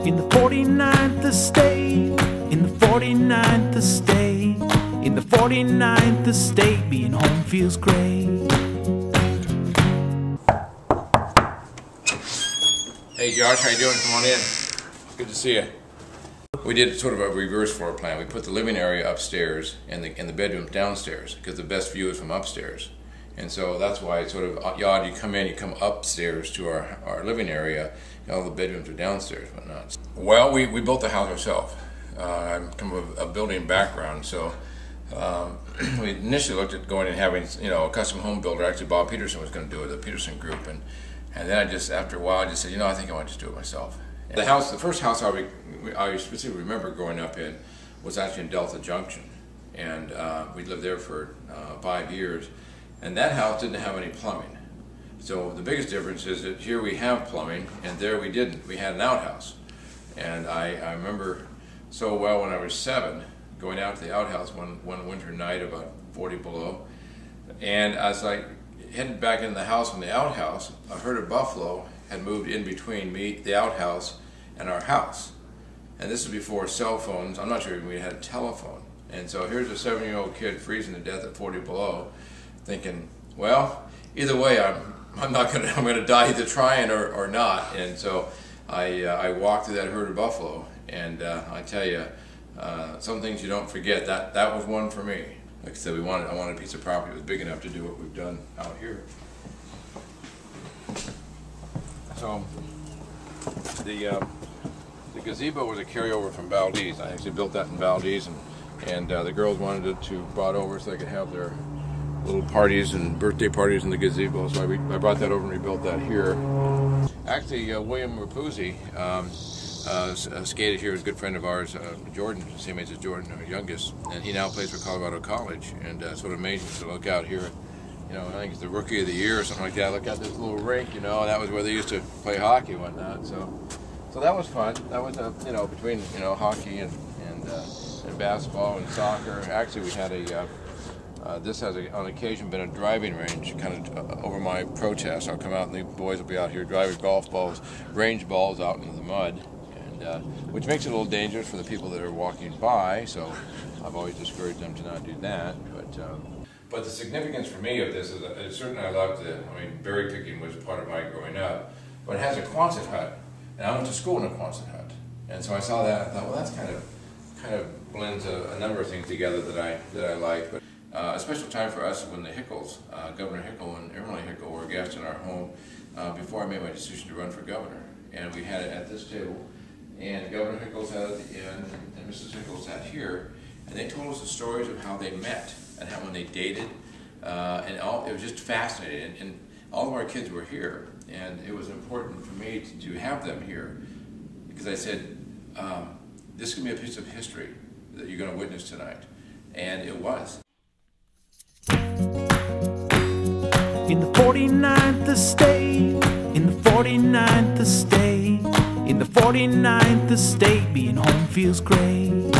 In the 49th estate, in the 49th estate, in the 49th estate, being home feels great. Hey Josh, how you doing? Come on in. Good to see you. We did sort of a reverse floor plan. We put the living area upstairs and the bedrooms downstairs because the best view is from upstairs. And so that's why it's sort of odd. You come in, you come upstairs to our living area, and all the bedrooms are downstairs, but not. Well, we built the house ourselves. I'm from a building background, so we initially looked at going and having a custom home builder. Actually, Bob Peterson was going to do it, the Peterson Group, and then after a while, I just said, I think I want to just do it myself. And the first house I specifically remember growing up in was actually in Delta Junction, and we lived there for 5 years. And that house didn't have any plumbing. So the biggest difference is that here we have plumbing, and there we didn't. We had an outhouse. And I remember so well when I was 7, going out to the outhouse one winter night, about 40 below. And I was like, headed back into the house from the outhouse, a herd of buffalo had moved in between me, the outhouse, and our house. And this is before cell phones. I'm not sure even we had a telephone. And so here's a 7-year-old kid freezing to death at 40 below, thinking, well, either way, I'm gonna die either trying or not. And so I walked through that herd of buffalo, and I tell you, some things you don't forget. That was one for me. Like I said, I wanted a piece of property that was big enough to do what we've done out here. So the gazebo was a carryover from Valdez. I actually built that in Valdez, and the girls wanted it brought over so they could have their little parties and birthday parties in the gazebo, so I brought that over and rebuilt that here. Actually, William Rapuzzi skated here, was a good friend of ours, Jordan, same age as Jordan, our youngest, and he now plays for Colorado College, and it's sort of amazing to look out here. I think it's the Rookie of the Year or something like that. Look at this little rink, and that was where they used to play hockey and whatnot. So that was fun. That was between hockey and basketball and soccer. Actually, we had this has on occasion been a driving range, kind of over my protest. I'll come out and the boys will be out here driving golf balls, range balls out into the mud, and which makes it a little dangerous for the people that are walking by. So I've always discouraged them to not do that. But the significance for me of this is certainly I loved it. Berry picking was part of my growing up, but it has a Quonset hut, and I went to school in a Quonset hut, and so I saw that. I thought, well, that's kind of blends a number of things together that I like. But a special time for us when the Hickles, Governor Hickle and Emily Hickle were guests in our home before I made my decision to run for governor. And we had it at this table, and Governor Hickle sat at the end, and Mrs. Hickle sat here, and they told us the stories of how they met and how when they dated, and it was just fascinating. And all of our kids were here, and it was important for me to have them here because I said, this is going to be a piece of history that you're going to witness tonight, and it was. In the 49th estate, in the 49th estate, in the 49th estate, being home feels great.